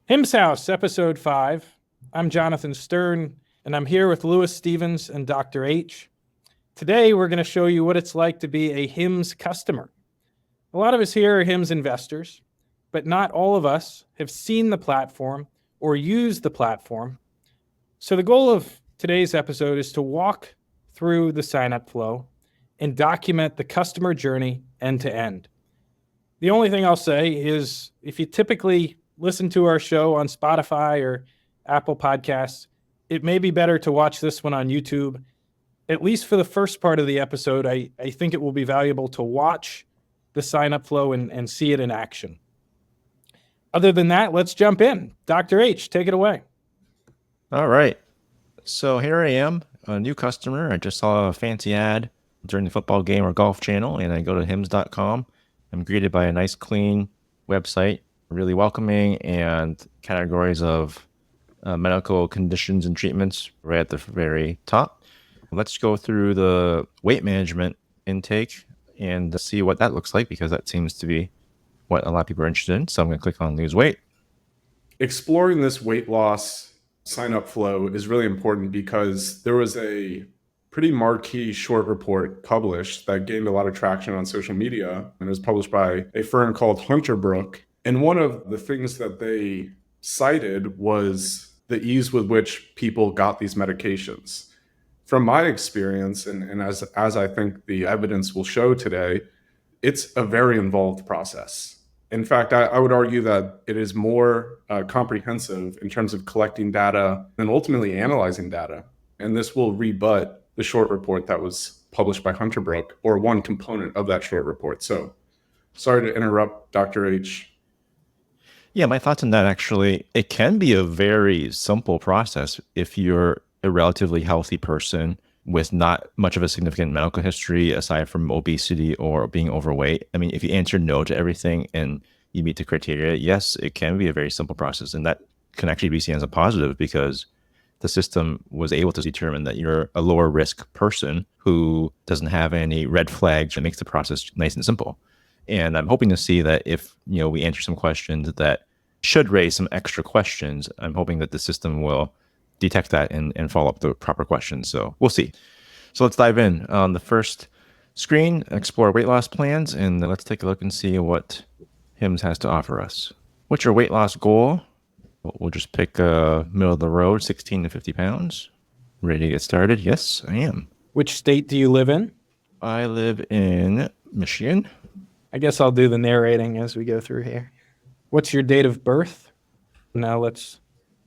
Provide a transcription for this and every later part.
Hymns House, Episode 5. I'm Jonathan Stern, and I'm here with Lewis Stevens and Dr. H. Today, we're going to show you what it's like to be a Hims customer. A lot of us here are Hims investors, but not all of us have seen the platform or used the platform. So the goal of today's episode is to walk through the sign-up flow and document the customer journey end to end. The only thing I'll say is if you typically listen to our show on Spotify or Apple Podcasts, it may be better to watch this one on YouTube. At least for the first part of the episode, I think it will be valuable to watch the sign-up flow and see it in action. Other than that, let's jump in. Dr. H, take it away. All right. So here I am, a new customer. I just saw a fancy ad during the football game or golf channel, and I go to hims.com. I'm greeted by a nice, clean website, really welcoming, and categories of medical conditions and treatments right at the very top. Let's go through the weight management intake and see what that looks like, because that seems to be what a lot of people are interested in. So I'm going to click on lose weight. Exploring this weight loss sign-up flow is really important because there was a pretty marquee short report published that gained a lot of traction on social media, and it was published by a firm called Hunterbrook. And one of the things that they cited was the ease with which people got these medications. From my experience, and as I think the evidence will show today, it's a very involved process. In fact, I would argue that it is more comprehensive in terms of collecting data and ultimately analyzing data. And this will rebut the short report that was published by Hunterbrook, or one component of that short report. So sorry to interrupt, Dr. H. Yeah, my thoughts on that, actually, it can be a very simple process if you're a relatively healthy person with not much of a significant medical history aside from obesity or being overweight. I mean, if you answer no to everything and you meet the criteria, yes, it can be a very simple process. And that can actually be seen as a positive, because the system was able to determine that you're a lower risk person who doesn't have any red flags. It makes the process nice and simple. And I'm hoping to see that if we answer some questions that should raise some extra questions, I'm hoping that the system will detect that and follow up the proper questions. So we'll see. So let's dive in. On the first screen, explore weight loss plans, and let's take a look and see what Hims has to offer us. What's your weight loss goal? We'll just pick middle of the road, 16 to 50 pounds. Ready to get started? Yes, I am. Which state do you live in? I live in Michigan. I guess I'll do the narrating as we go through here. What's your date of birth? Now let's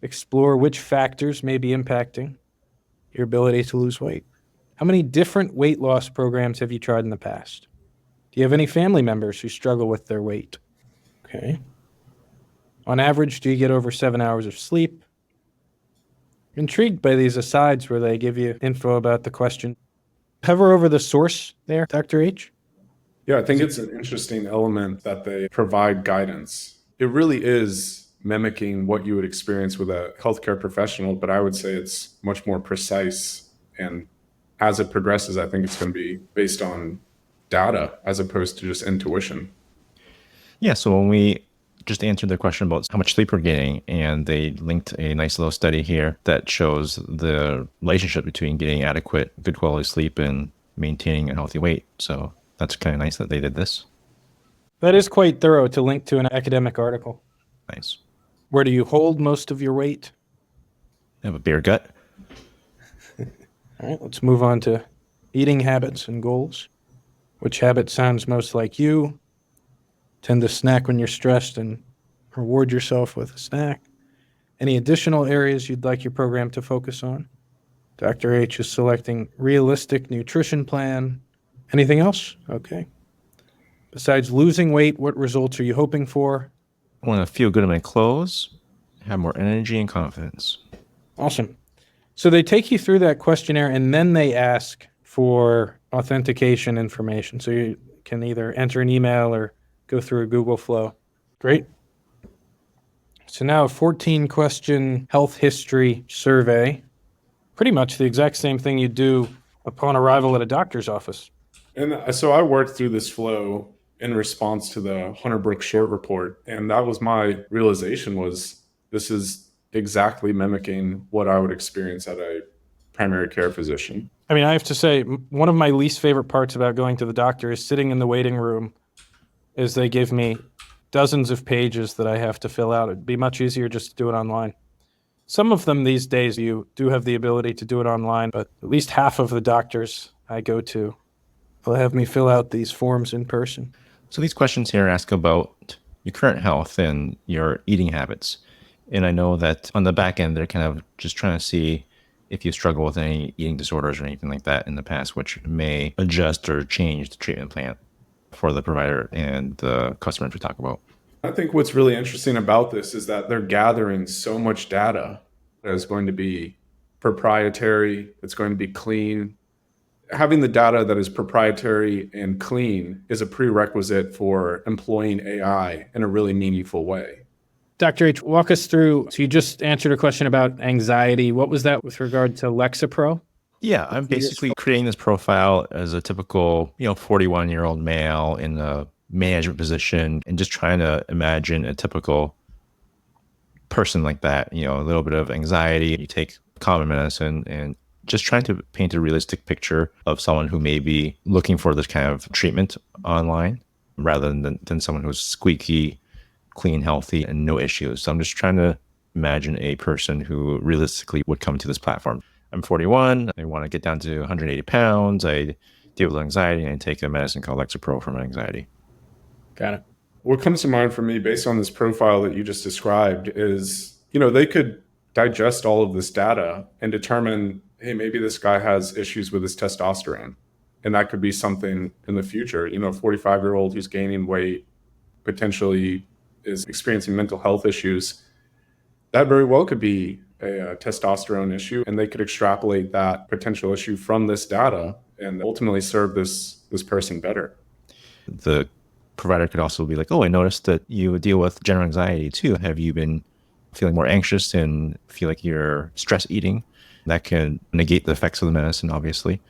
explore which factors may be impacting your ability to lose weight. How many different weight loss programs have you tried in the past? Do you have any family members who struggle with their weight? Okay. On average, do you get over 7 hours of sleep? Intrigued by these asides where they give you info about the question. Hover over the source there, Dr. H. Yeah, I think it's an interesting element that they provide guidance. It really is mimicking what you would experience with a healthcare professional, but I would say it's much more precise. And as it progresses, I think it's going to be based on data as opposed to just intuition. Yeah, so when we just answered the question about how much sleep we're getting, and they linked a nice little study here that shows the relationship between getting adequate, good quality sleep and maintaining a healthy weight. So that's kind of nice that they did this. That is quite thorough to link to an academic article. Nice. Where do you hold most of your weight? I have a beer gut. All right, let's move on to eating habits and goals. Which habit sounds most like you? Tend to snack when you're stressed and reward yourself with a snack. Any additional areas you'd like your program to focus on? Dr. H is selecting realistic nutrition plan. Anything else? Okay. Besides losing weight, what results are you hoping for? I want to feel good in my clothes, have more energy and confidence. Awesome. So they take you through that questionnaire, and then they ask for authentication information. So you can either enter an email or go through a Google flow. Great. So now a 14-question health history survey. Pretty much the exact same thing you do upon arrival at a doctor's office. And so I worked through this flow in response to the Hunterbrook short report. And that was my realization, was This is exactly mimicking what I would experience at a primary care physician. I mean, I have to say, one of my least favorite parts about going to the doctor is sitting in the waiting room as they give me dozens of pages that I have to fill out. It'd be much easier just to do it online. Some of them these days, you do have the ability to do it online, but at least half of the doctors I go to will have me fill out these forms in person. So these questions here ask about your current health and your eating habits. And I know that on the back end, they're kind of just trying to see if you struggle with any eating disorders or anything like that in the past, which may adjust or change the treatment plan for the provider and the customer to talk about. I think what's really interesting about this is that they're gathering so much data that is going to be proprietary, it's going to be clean. Having the data that is proprietary and clean is a prerequisite for employing AI in a really meaningful way. Dr. H, walk us through. So you just answered a question about anxiety. What was that with regard to Lexapro? Yeah, I'm basically creating this profile as a typical, 41-year-old male in a management position and just trying to imagine a typical person like that, a little bit of anxiety. You take common medicine and just trying to paint a realistic picture of someone who may be looking for this kind of treatment online rather than someone who's squeaky, clean, healthy, and no issues. So I'm just trying to imagine a person who realistically would come to this platform. I'm 41. I want to get down to 180 pounds. I deal with anxiety and I take a medicine called Lexapro for my anxiety. Got it. What comes to mind for me based on this profile that you just described is, they could digest all of this data and determine, hey, maybe this guy has issues with his testosterone. And that could be something in the future. A 45-year-old who's gaining weight, potentially is experiencing mental health issues. That very well could be a testosterone issue, and they could extrapolate that potential issue from this data and ultimately serve this person better. The provider could also be like, oh, I noticed that you deal with general anxiety too. Have you been feeling more anxious and feel like you're stress eating? That can negate the effects of the medicine, obviously.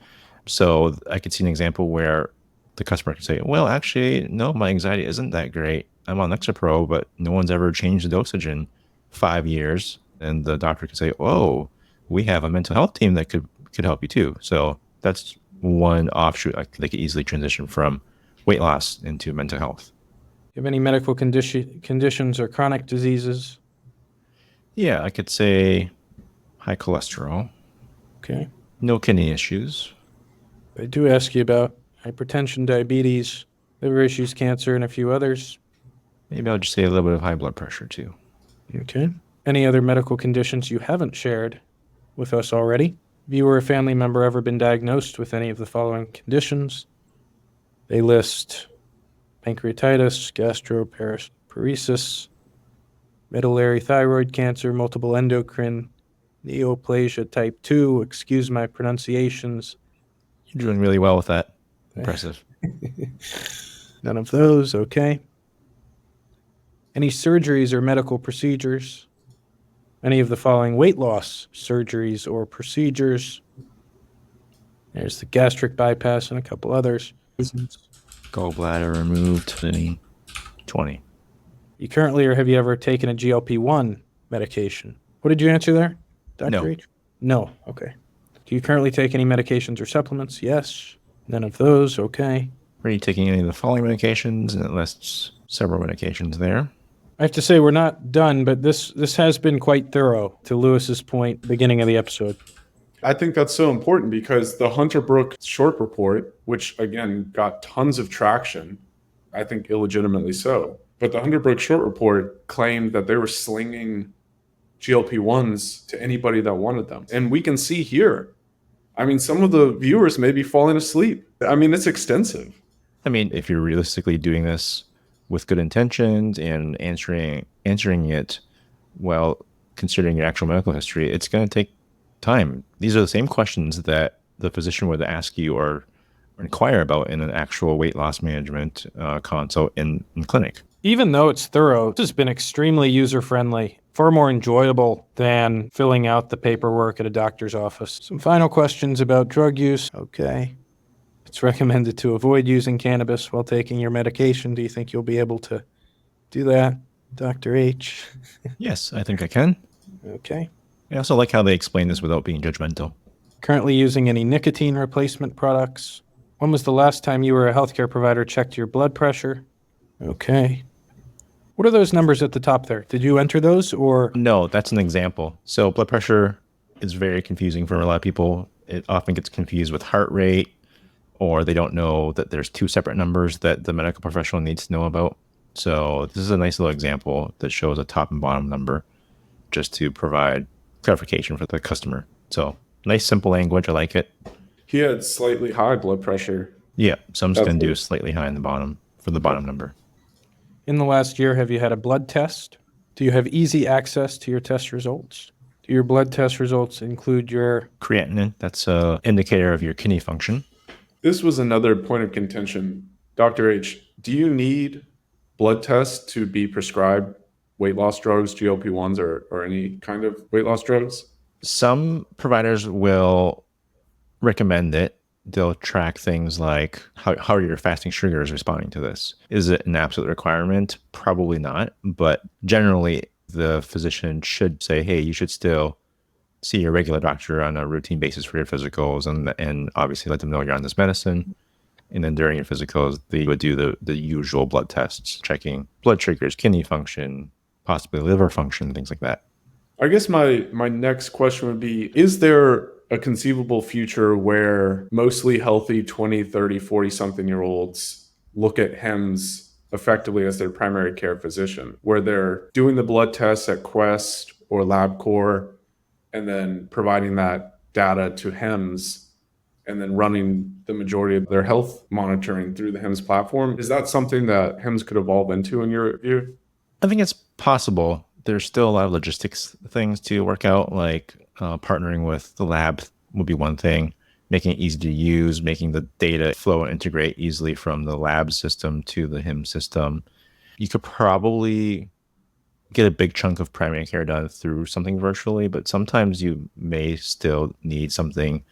So I could see an example where the customer could say, well, actually, no, my anxiety isn't that great. I'm on Lexapro, but no one's ever changed the dosage in 5 years. And the doctor could say, oh, we have a mental health team that could help you too. So that's one offshoot. They could easily transition from weight loss into mental health. You have any medical conditions or chronic diseases? Yeah, I could say high cholesterol. Okay. No kidney issues. They do ask you about hypertension, diabetes, liver issues, cancer, and a few others. Maybe I'll just say a little bit of high blood pressure too. Okay. Any other medical conditions you haven't shared with us already? Have you or a family member ever been diagnosed with any of the following conditions? They list pancreatitis, gastroparesis, medullary thyroid cancer, multiple endocrine, neoplasia type 2, excuse my pronunciations. You're doing really well with that. Impressive. None of those, okay. Any surgeries or medical procedures? Any of the following weight loss surgeries or procedures? There's the gastric bypass and a couple others. Gallbladder removed, 20. You currently, or have you ever taken a GLP-1 medication? What did you answer there, Dr. No. H? No, okay. Do you currently take any medications or supplements? Yes. None of those, okay. Are you taking any of the following medications? And it lists several medications there. I have to say we're not done, but this has been quite thorough, to Lewis's point, beginning of the episode. I think that's so important because the Hunterbrook short report, which again got tons of traction, I think illegitimately so, but the Hunterbrook short report claimed that they were slinging GLP-1s to anybody that wanted them. And we can see here, some of the viewers may be falling asleep. It's extensive. If you're realistically doing this with good intentions and answering it while considering your actual medical history, it's going to take time. These are the same questions that the physician would ask you or inquire about in an actual weight loss management consult in clinic. Even though it's thorough, this has been extremely user-friendly, far more enjoyable than filling out the paperwork at a doctor's office. Some final questions about drug use. Okay. It's recommended to avoid using cannabis while taking your medication. Do you think you'll be able to do that? Dr. H. Yes, I think I can. Okay. I also like how they explain this without being judgmental. Currently using any nicotine replacement products? When was the last time you or a healthcare provider checked your blood pressure? Okay. What are those numbers at the top there? Did you enter those or? No, that's an example. So blood pressure is very confusing for a lot of people. It often gets confused with heart rate, or they don't know that there's two separate numbers that the medical professional needs to know about. So this is a nice little example that shows a top and bottom number just to provide clarification for the customer. So nice, simple language. I like it. He had slightly high blood pressure. Yeah, some That's can do good. slightly high in the bottom for the bottom number. In the last year, have you had a blood test? Do you have easy access to your test results? Do your blood test results include your Creatinine, that's an indicator of your kidney function. This was another point of contention. Dr. H, do you need blood tests to be prescribed weight loss drugs, GLP-1s, or any kind of weight loss drugs? Some providers will recommend it. They'll track things like how are your fasting sugars responding to this? Is it an absolute requirement? Probably not. But generally, the physician should say, hey, you should still see your regular doctor on a routine basis for your physicals, and obviously let them know you're on this medicine. And then during your physicals, they would do the usual blood tests, checking blood sugars, kidney function, possibly liver function, things like that. I guess my next question would be, is there a conceivable future where mostly healthy 20, 30, 40 something year olds look at HIMSS effectively as their primary care physician, where they're doing the blood tests at Quest or LabCorp and then providing that data to HIMSS and then running the majority of their health monitoring through the HIMSS platform? Is that something that HIMSS could evolve into in your view? I think it's possible. There's still a lot of logistics things to work out, like partnering with the lab would be one thing, making it easy to use, making the data flow and integrate easily from the lab system to the HIM system. You could probably get a big chunk of primary care done through something virtually, but sometimes you may still need something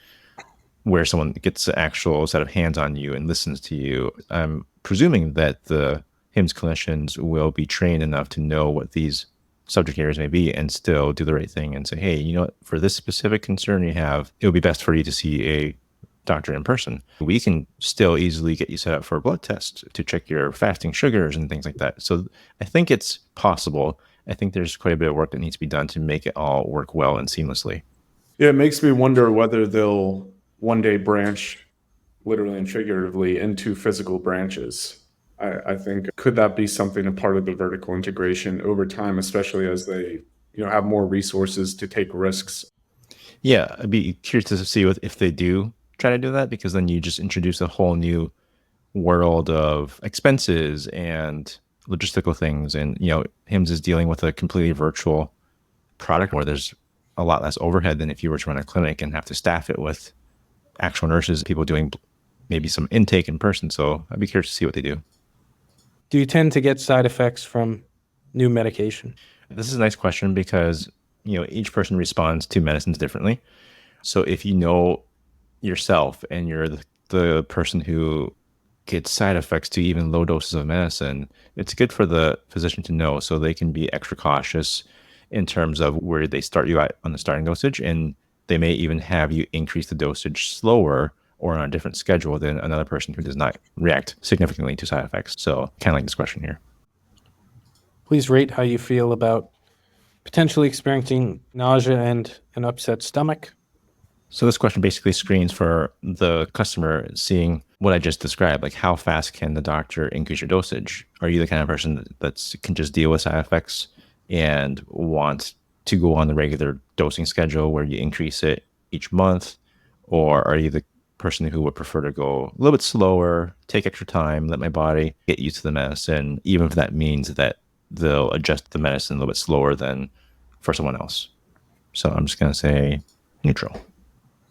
where someone gets an actual set of hands on you and listens to you. I'm presuming that the HIMSS clinicians will be trained enough to know what these subject areas may be and still do the right thing and say, hey, you know what, for this specific concern you have, it would be best for you to see a doctor in person. We can still easily get you set up for a blood test to check your fasting sugars and things like that. So I think it's possible. I think there's quite a bit of work that needs to be done to make it all work well and seamlessly. Yeah, it makes me wonder whether they'll one day branch literally and figuratively into physical branches. I think could that be something a part of the vertical integration over time, especially as they have more resources to take risks? Yeah, I'd be curious to see if they do try to do that, because then you just introduce a whole new world of expenses and logistical things. And, HIMSS is dealing with a completely virtual product where there's a lot less overhead than if you were to run a clinic and have to staff it with actual nurses, people doing maybe some intake in person. So I'd be curious to see what they do. do you tend to get side effects from new medication? This is a nice question because, each person responds to medicines differently. So if you know yourself and you're the person who gets side effects to even low doses of medicine, it's good for the physician to know so they can be extra cautious in terms of where they start you at on the starting dosage. And they may even have you increase the dosage slower or on a different schedule than another person who does not react significantly to side effects. So kind of like this question here. Please rate how you feel about potentially experiencing nausea and an upset stomach. So this question basically screens for the customer seeing what I just described, like how fast can the doctor increase your dosage? Are you the kind of person that can just deal with side effects and want to go on the regular dosing schedule where you increase it each month? Or are you the person who would prefer to go a little bit slower, take extra time, let my body get used to the medicine, even if that means that they'll adjust the medicine a little bit slower than for someone else? So I'm just going to say neutral.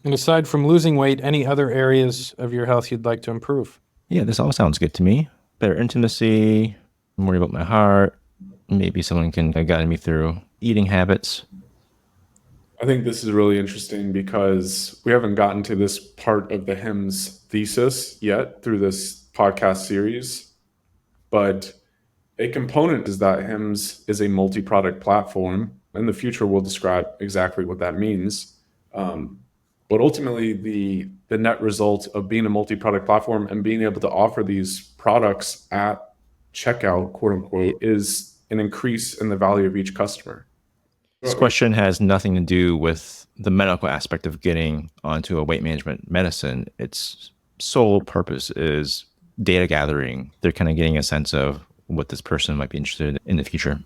And aside from losing weight, any other areas of your health you'd like to improve? Yeah, this all sounds good to me. Better intimacy, I'm worried about my heart. Maybe someone can guide me through eating habits. I think this is really interesting because we haven't gotten to this part of the HIMSS thesis yet through this podcast series. But A component is that HIMSS is a multi-product platform. In the future, we'll describe exactly what that means. But ultimately, the net result of being a multi-product platform and being able to offer these products at checkout, quote unquote, is an increase in the value of each customer. This question has nothing to do with the medical aspect of getting onto a weight management medicine. Its sole purpose is data gathering. They're kind of getting a sense of what this person might be interested in the future.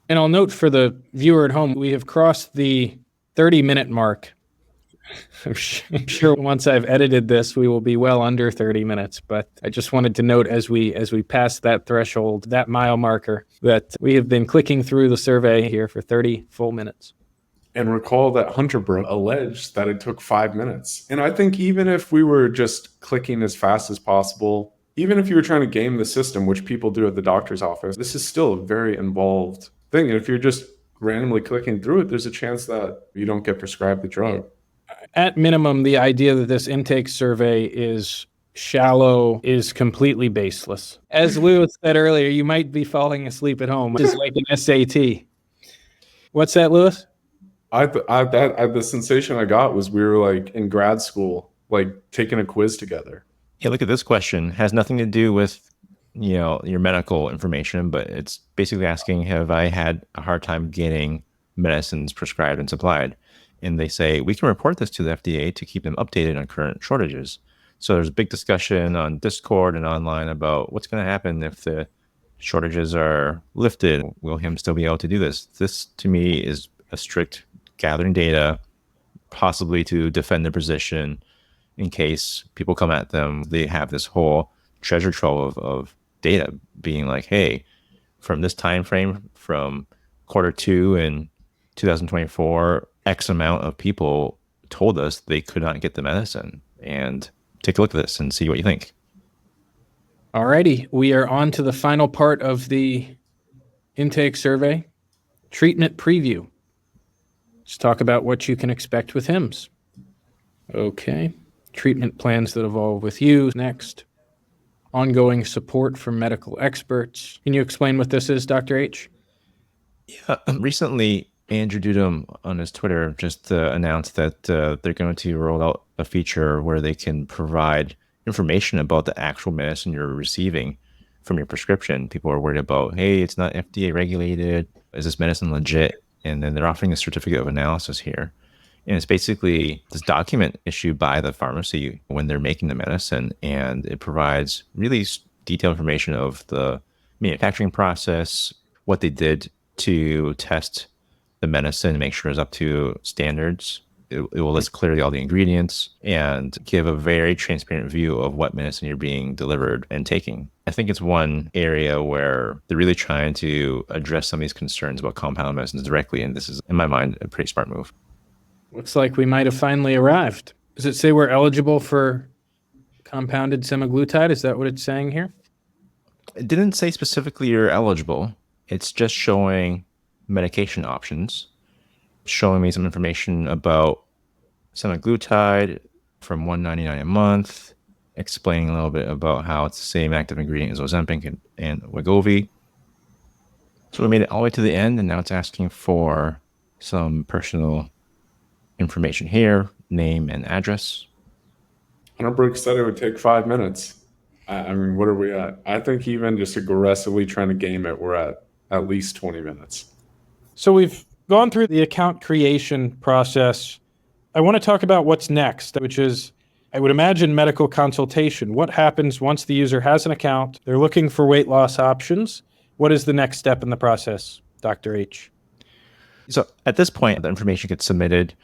And I'll note for the viewer at home, we have crossed the 30-minute mark. I'm sure once I've edited this, we will be well under 30 minutes. But I just wanted to note as we pass that threshold, that mile marker, that we have been clicking through the survey here for 30 full minutes. And recall that Hunterbrook alleged that it took 5 minutes. And I think even if we were just clicking as fast as possible, even if you were trying to game the system, which people do at the doctor's office, this is still a very involved thing. And if you're just randomly clicking through it, there's a chance that you don't get prescribed the drug. At minimum, the idea that this intake survey is shallow is completely baseless. As Lewis said earlier, you might be falling asleep at home. It's like an SAT. What's that, Lewis? The sensation I got was we were like in grad school, like taking a quiz together. Yeah, look at this question. It has nothing to do with, your medical information, but it's basically asking, have I had a hard time getting medicines prescribed and supplied? And they say, we can report this to the FDA to keep them updated on current shortages. So there's a big discussion on Discord and online about what's going to happen if the shortages are lifted. Will HIMSS still be able to do this? This, to me, is a strict gathering data, possibly to defend their position in case people come at them. They have this whole treasure trove of data being like, hey, from this time frame, from Q2 in 2024, X amount of people told us they could not get the medicine. And take a look at this and see what you think. Alrighty, we are on to the final part of the intake survey, treatment preview. Let's talk about what you can expect with HIMSS. Okay, treatment plans that evolve with you next. Ongoing support from medical experts. Can you explain what this is, Dr. H? Yeah, recently, Andrew Dudum on his Twitter just announced that they're going to roll out a feature where they can provide information about the actual medicine you're receiving from your prescription. People are worried about, hey, it's not FDA regulated. Is this medicine legit? And then they're offering a certificate of analysis here. And it's basically this document issued by the pharmacy when they're making the medicine. And it provides really detailed information of the manufacturing process, what they did to test the medicine and make sure it's up to standards. It will list clearly all the ingredients and give a very transparent view of what medicine you're being delivered and taking. I think it's one area where they're really trying to address some of these concerns about compound medicines directly. And this is, in my mind, a pretty smart move. Looks like we might have finally arrived. Does it say we're eligible for compounded semaglutide? Is that what it's saying here? It didn't say specifically you're eligible. It's just showing medication options, showing me some information about semaglutide from $199 a month, explaining a little bit about how it's the same active ingredient as Ozempic and Wegovy. So we made it all the way to the end, and now it's asking for some personal information here, name and address. Hunterbrook said it would take 5 minutes. I mean, what are we at? I think even just aggressively trying to game it, we're at least 20 minutes. So we've gone through the account creation process. I want to talk about what's next, which is, I would imagine, medical consultation. What happens once the user has an account? They're looking for weight loss options. What is the next step in the process, Dr. H? So at this point, the information gets submitted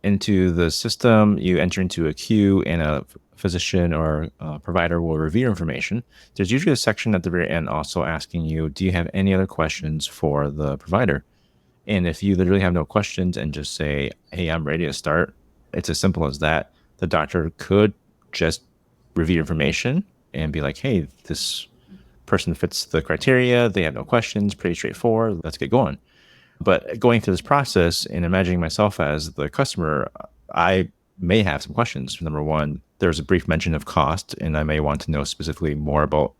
into the system. You enter into a queue, and a physician or provider will review your information. There's usually a section at the very end also asking you, do you have any other questions for the provider? And if you literally have no questions and just say, hey, I'm ready to start, it's as simple as that. The doctor could just review information and be like, hey, this person fits the criteria. They have no questions, pretty straightforward. Let's get going. But going through this process and imagining myself as the customer, I may have some questions. Number one, there's a brief mention of cost, and I may want to know specifically more about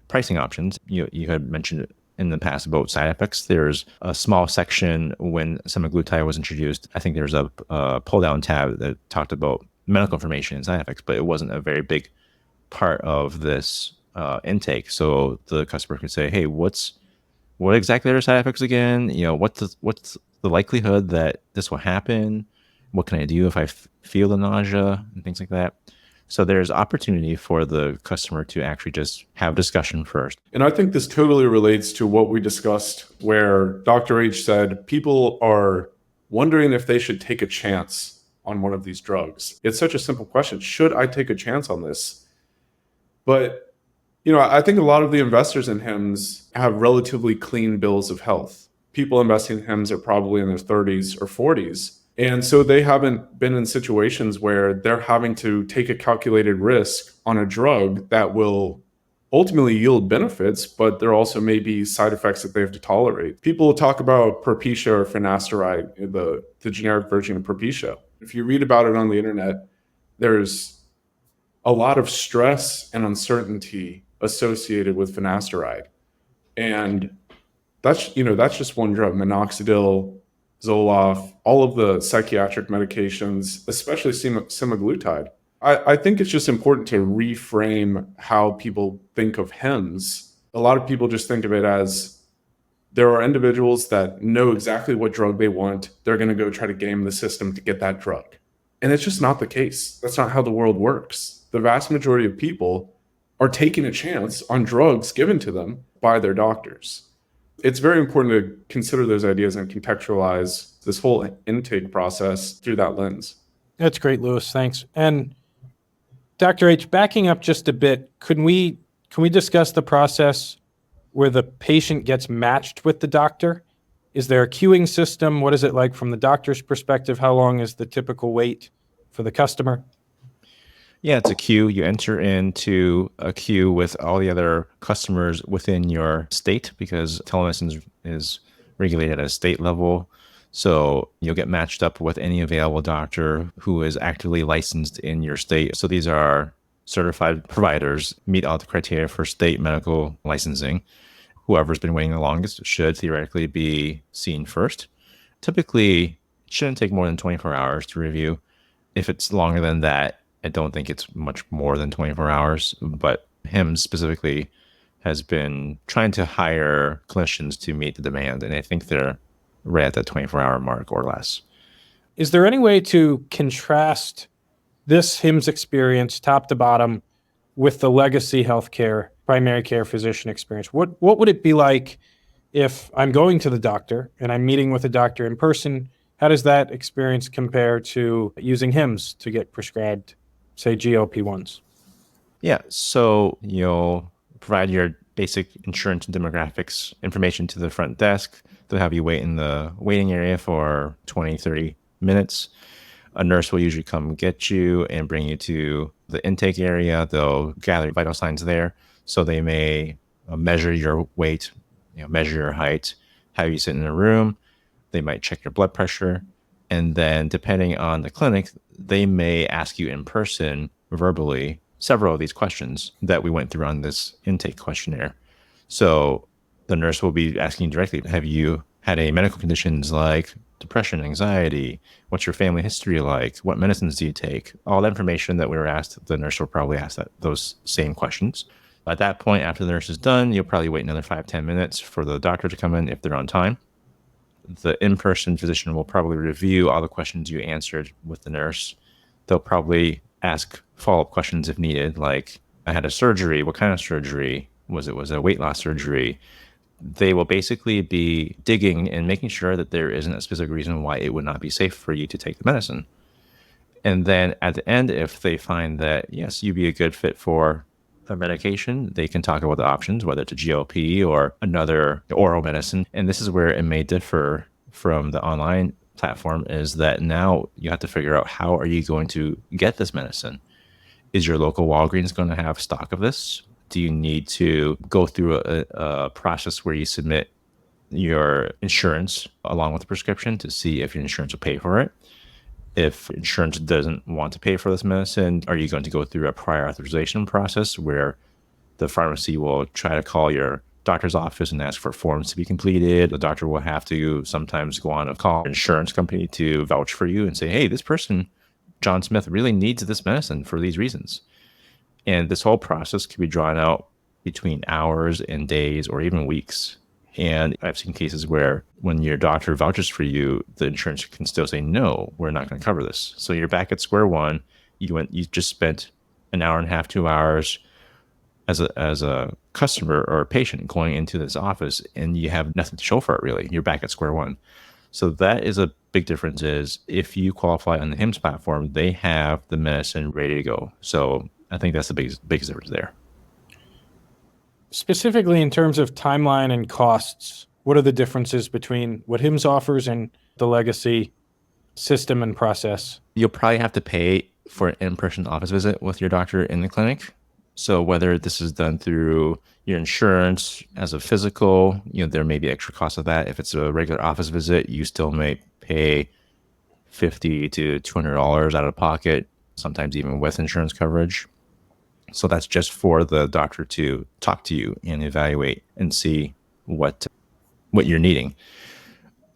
pricing options. You had mentioned in the past about side effects. There's a small section when semaglutide was introduced. I think there's a pull-down tab that talked about medical information and side effects, but it wasn't a very big part of this intake. So the customer could say, "Hey, what exactly are side effects again? What's the likelihood that this will happen? What can I do if I feel the nausea and things like that?" So there's opportunity for the customer to actually just have discussion first. And I think this totally relates to what we discussed, where Dr. H said people are wondering if they should take a chance on one of these drugs. It's such a simple question. Should I take a chance on this? But, I think a lot of the investors in HIMSS have relatively clean bills of health. People investing in HIMSS are probably in their 30s or 40s. And so they haven't been in situations where they're having to take a calculated risk on a drug that will ultimately yield benefits, but there also may be side effects that they have to tolerate. People talk about Propecia or finasteride, the generic version of Propecia. If you read about it on the internet, there's a lot of stress and uncertainty associated with finasteride. And that's just one drug, minoxidil, Zoloft, all of the psychiatric medications, especially semaglutide. I think it's just important to reframe how people think of HIMSS. A lot of people just think of it as there are individuals that know exactly what drug they want. They're going to go try to game the system to get that drug. And it's just not the case. That's not how the world works. The vast majority of people are taking a chance on drugs given to them by their doctors. It's very important to consider those ideas and contextualize this whole intake process through that lens. That's great, Lewis. Thanks. And Dr. H, backing up just a bit, can we discuss the process where the patient gets matched with the doctor? Is there a queuing system? What is it like from the doctor's perspective? How long is the typical wait for the customer? Yeah, it's a queue. You enter into a queue with all the other customers within your state because telemedicine is regulated at a state level. So you'll get matched up with any available doctor who is actively licensed in your state. So these are certified providers, meet all the criteria for state medical licensing. Whoever's been waiting the longest should theoretically be seen first. Typically, it shouldn't take more than 24 hours to review. If it's longer than that, I don't think it's much more than 24 hours, but HIMSS specifically has been trying to hire clinicians to meet the demand, and I think they're right at that 24-hour mark or less. Is there any way to contrast this HIMSS experience, top to bottom, with the legacy healthcare, primary care physician experience? What would it be like if I'm going to the doctor and I'm meeting with a doctor in person? How does that experience compare to using HIMSS to get prescribed, say, GLP-1s? Yeah, so you'll provide your basic insurance and demographics information to the front desk. They'll have you wait in the waiting area for 20, 30 minutes. A nurse will usually come get you and bring you to the intake area. They'll gather vital signs there. So they may measure your weight, measure your height, have you sit in a room. They might check your blood pressure. And then depending on the clinic, they may ask you in person, verbally, several of these questions that we went through on this intake questionnaire. So the nurse will be asking directly, have you had any medical conditions like depression, anxiety? What's your family history like? What medicines do you take? All that information that we were asked, the nurse will probably ask those same questions. At that point, after the nurse is done, you'll probably wait another 5-10 minutes for the doctor to come in if they're on time. The in-person physician will probably review all the questions you answered with the nurse. They'll probably ask follow-up questions if needed, like, I had a surgery. What kind of surgery? Was it a weight loss surgery? They will basically be digging and making sure that there isn't a specific reason why it would not be safe for you to take the medicine. And then at the end, if they find that, yes, you'd be a good fit for the medication, they can talk about the options, whether it's a GLP or another oral medicine. And this is where it may differ from the online platform, is that now you have to figure out, how are you going to get this medicine? Is your local Walgreens going to have stock of this? Do you need to go through a process where you submit your insurance along with the prescription to see if your insurance will pay for it? If insurance doesn't want to pay for this medicine, are you going to go through a prior authorization process where The pharmacy will try to call your doctor's office and ask for forms to be completed. The doctor will have to sometimes go on a call insurance company to vouch for you and say, hey, this person, John Smith, really needs this medicine for these reasons. And this whole process can be drawn out between hours and days or even weeks. And I've seen cases where when your doctor vouches for you, the insurance can still say, no, we're not going to cover this. So you're back at square one. You just spent an hour and a half, 2 hours as a customer or a patient going into this office, and you have nothing to show for it, really. You're back at square one. So that is a big difference. Is if you qualify on the HIMSS platform, they have the medicine ready to go. So I think that's the biggest difference there. Specifically in terms of timeline and costs, what are the differences between what HIMSS offers and the legacy system and process? You'll probably have to pay for an in-person office visit with your doctor in the clinic. So whether this is done through your insurance as a physical, there may be extra cost of that. If it's a regular office visit, you still may pay $50 to $200 out of pocket, sometimes even with insurance coverage. So that's just for the doctor to talk to you and evaluate and see what you're needing.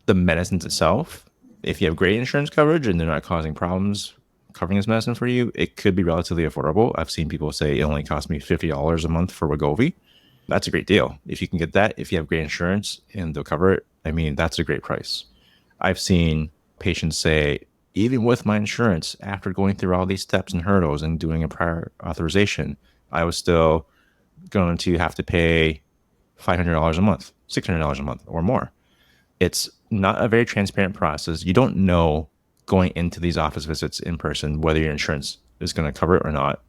The medicines itself, if you have great insurance coverage and they're not causing problems covering this medicine for you, it could be relatively affordable. I've seen people say it only cost me $50 a month for Wegovy. That's a great deal. If you can get that, if you have great insurance and they'll cover it, that's a great price. I've seen patients say, even with my insurance, after going through all these steps and hurdles and doing a prior authorization, I was still going to have to pay $500 a month, $600 a month or more. It's not a very transparent process. You don't know going into these office visits in person whether your insurance is going to cover it or not.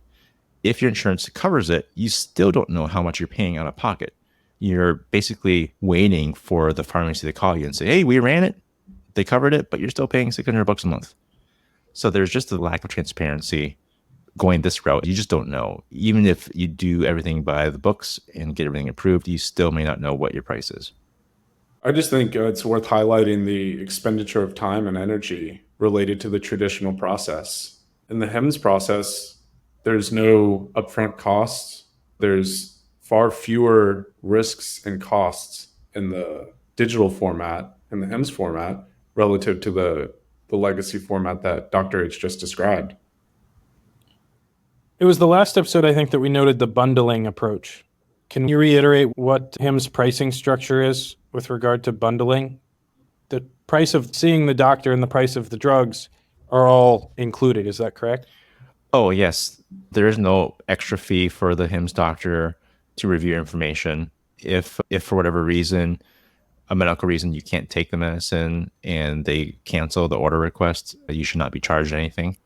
If your insurance covers it, you still don't know how much you're paying out of pocket. You're basically waiting for the pharmacy to call you and say, hey, we ran it. They covered it, but you're still paying $600 a month. So there's just a lack of transparency going this route. You just don't know. Even if you do everything by the books and get everything approved, you still may not know what your price is. I just think it's worth highlighting the expenditure of time and energy related to the traditional process. In the HIMSS process, there's no upfront costs. There's far fewer risks and costs in the digital format, in the HIMSS format, relative to the legacy format that Dr. H just described. It was the last episode, I think, that we noted the bundling approach. Can you reiterate what HIMSS pricing structure is with regard to bundling? The price of seeing the doctor and the price of the drugs are all included. Is that correct? Oh, yes. There is no extra fee for the HIMSS doctor to review information. If for whatever reason, a medical reason, you can't take the medicine and they cancel the order request, you should not be charged anything.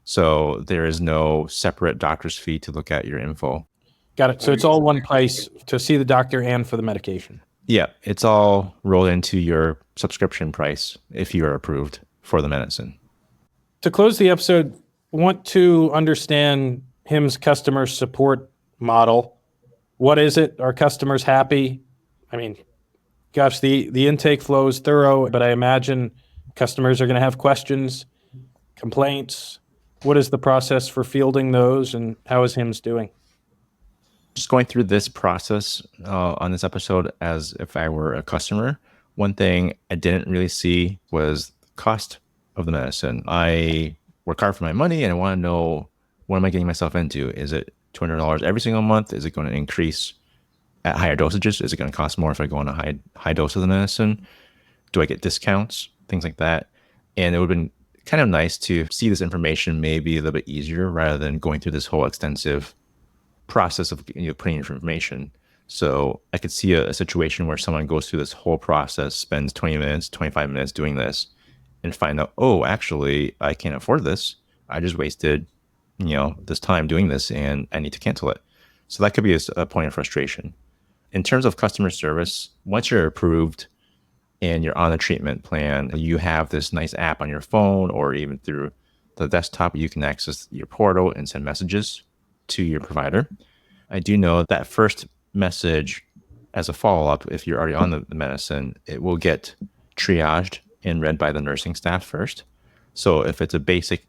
So there is no separate doctor's fee to look at your info. Got it. So it's all one price to see the doctor and for the medication. Yeah, it's all rolled into your subscription price if you are approved for the medicine. To close the episode, want to understand HIMSS customer support model. What is it? Are customers happy? Gosh, the intake flow is thorough, but I imagine customers are going to have questions, complaints. What is the process for fielding those, and how is HIMSS doing? Just going through this process on this episode as if I were a customer, one thing I didn't really see was the cost of the medicine. I work hard for my money and I want to know, what am I getting myself into? Is it $200 every single month? Is it going to increase at higher dosages? Is it going to cost more if I go on a high dose of the medicine? Do I get discounts? Things like that. And it would have been kind of nice to see this information maybe a little bit easier rather than going through this whole extensive process of putting information. So I could see a situation where someone goes through this whole process, spends 20 minutes, 25 minutes doing this, and find out, oh, actually, I can't afford this. I just wasted, this time doing this, and I need to cancel it. So that could be a point of frustration. In terms of customer service, once you're approved and you're on the treatment plan, you have this nice app on your phone or even through the desktop, you can access your portal and send messages to your provider. I do know that first message as a follow-up, if you're already on the medicine, it will get triaged and read by the nursing staff first. So if it's a basic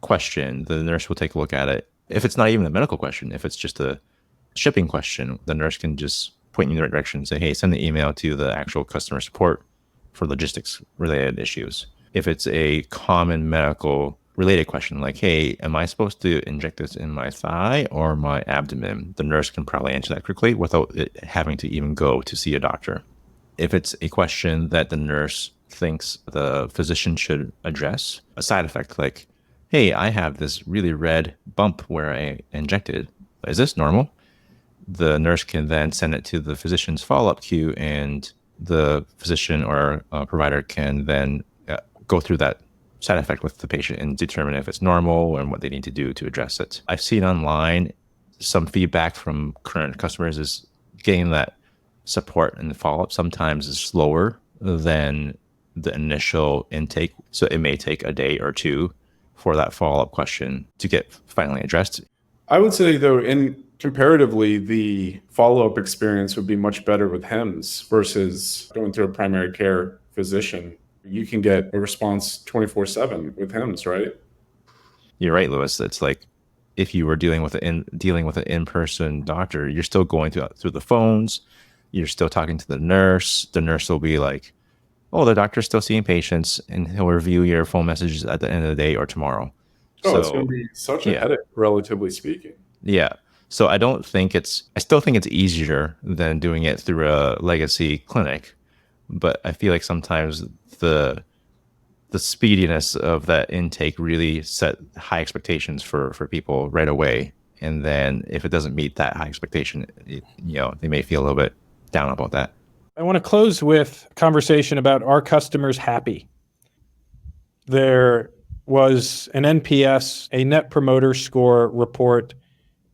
question, the nurse will take a look at it. If it's not even a medical question, if it's just a shipping question, the nurse can just point you in the right direction and say, hey, send the email to the actual customer support for logistics related issues. If it's a common medical related question, like, hey, am I supposed to inject this in my thigh or my abdomen? The nurse can probably answer that quickly without it having to even go to see a doctor. If it's a question that the nurse thinks the physician should address, a side effect like, hey, I have this really red bump where I injected. Is this normal? The nurse can then send it to the physician's follow-up queue, and the physician or provider can then go through that side effect with the patient and determine if it's normal and what they need to do to address it. I've seen online some feedback from current customers is getting that support and follow-up sometimes is slower than the initial intake. So it may take a day or two for that follow-up question to get finally addressed. I would say, though, comparatively, the follow-up experience would be much better with HIMSS versus going to a primary care physician. You can get a response 24/7 with HIMSS, right? You're right, Lewis. It's like if you were dealing with an in-person doctor, you're still going through the phones. You're still talking to the nurse. The nurse will be like, oh, the doctor's still seeing patients, and he'll review your phone messages at the end of the day or tomorrow. Oh, it's going to be such a headache, relatively speaking. Yeah. So I still think it's easier than doing it through a legacy clinic, but I feel like sometimes the speediness of that intake really set high expectations for people right away. And then if it doesn't meet that high expectation, they may feel a little bit down about that. I want to close with a conversation about are customers happy? There was an NPS, a Net Promoter Score report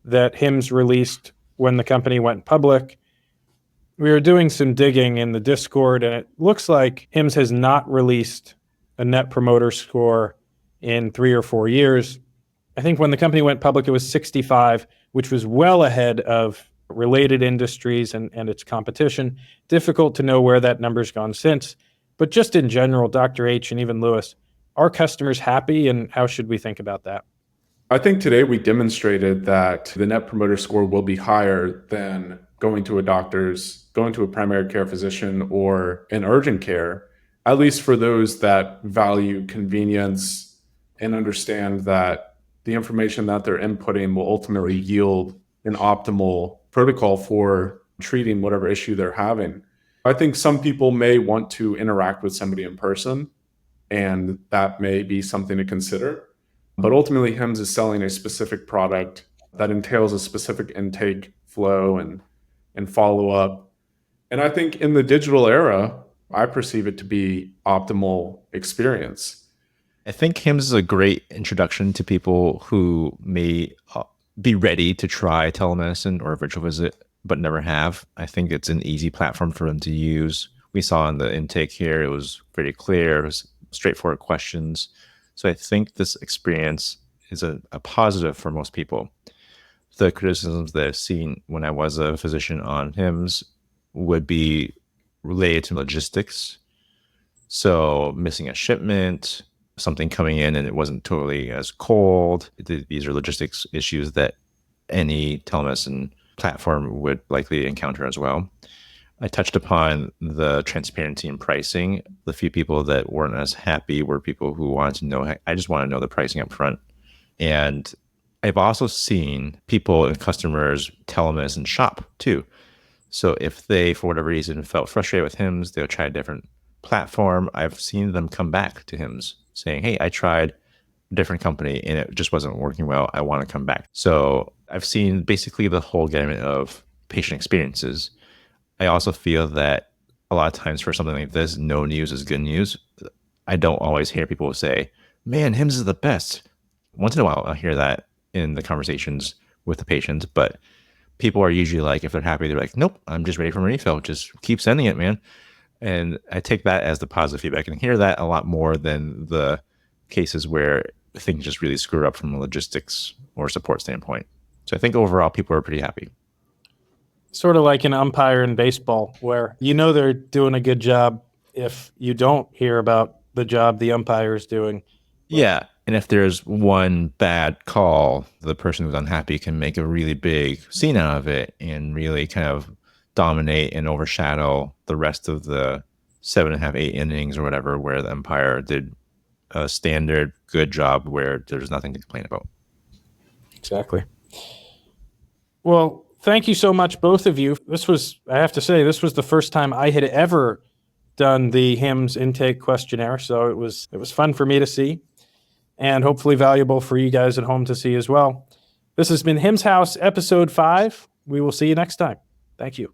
that HIMSS released when the company went public. We were doing some digging in the Discord, and it looks like HIMSS has not released a Net Promoter Score in 3 or 4 years. I think when the company went public, it was 65, which was well ahead of related industries and its competition. Difficult to know where that number's gone since. But just in general, Dr. H and even Lewis, are customers happy, and how should we think about that? I think today we demonstrated that the Net Promoter Score will be higher than going to a primary care physician or an urgent care, at least for those that value convenience and understand that the information that they're inputting will ultimately yield an optimal protocol for treating whatever issue they're having. I think some people may want to interact with somebody in person, and that may be something to consider. But ultimately, HIMSS is selling a specific product that entails a specific intake flow and follow-up. And I think in the digital era, I perceive it to be optimal experience. I think HIMSS is a great introduction to people who may be ready to try telemedicine or a virtual visit, but never have. I think it's an easy platform for them to use. We saw in the intake here, it was very clear. It was straightforward questions. So I think this experience is a positive for most people. The criticisms that I've seen when I was a physician on HIMSS would be related to logistics. So missing a shipment, something coming in and it wasn't totally as cold. These are logistics issues that any telemedicine platform would likely encounter as well. I touched upon the transparency in pricing. The few people that weren't as happy were people who wanted to know, I just want to know the pricing up front. And I've also seen people and customers telemedicine shop too. So if they, for whatever reason, felt frustrated with HIMSS, they'll try a different platform. I've seen them come back to HIMSS saying, hey, I tried a different company and it just wasn't working well. I want to come back. So I've seen basically the whole gamut of patient experiences. I also feel that a lot of times for something like this, no news is good news. I don't always hear people say, man, HIMSS is the best. Once in a while, I'll hear that in the conversations with the patients, but people are usually like, if they're happy, they're like, nope, I'm just ready for my refill. Just keep sending it, man. And I take that as the positive feedback and hear that a lot more than the cases where things just really screw up from a logistics or support standpoint. So I think overall, people are pretty happy. Sort of like an umpire in baseball where they're doing a good job if you don't hear about the job the umpire is doing. Yeah. And if there's one bad call, the person who's unhappy can make a really big scene out of it and really kind of dominate and overshadow the rest of the 7.5, 8 innings or whatever, where the umpire did a standard good job where there's nothing to complain about. Exactly. Well, thank you so much, both of you. I have to say, this was the first time I had ever done the HIMSS intake questionnaire, so it was fun for me to see, and hopefully valuable for you guys at home to see as well. This has been HIMSS House episode 5. We will see you next time. Thank you.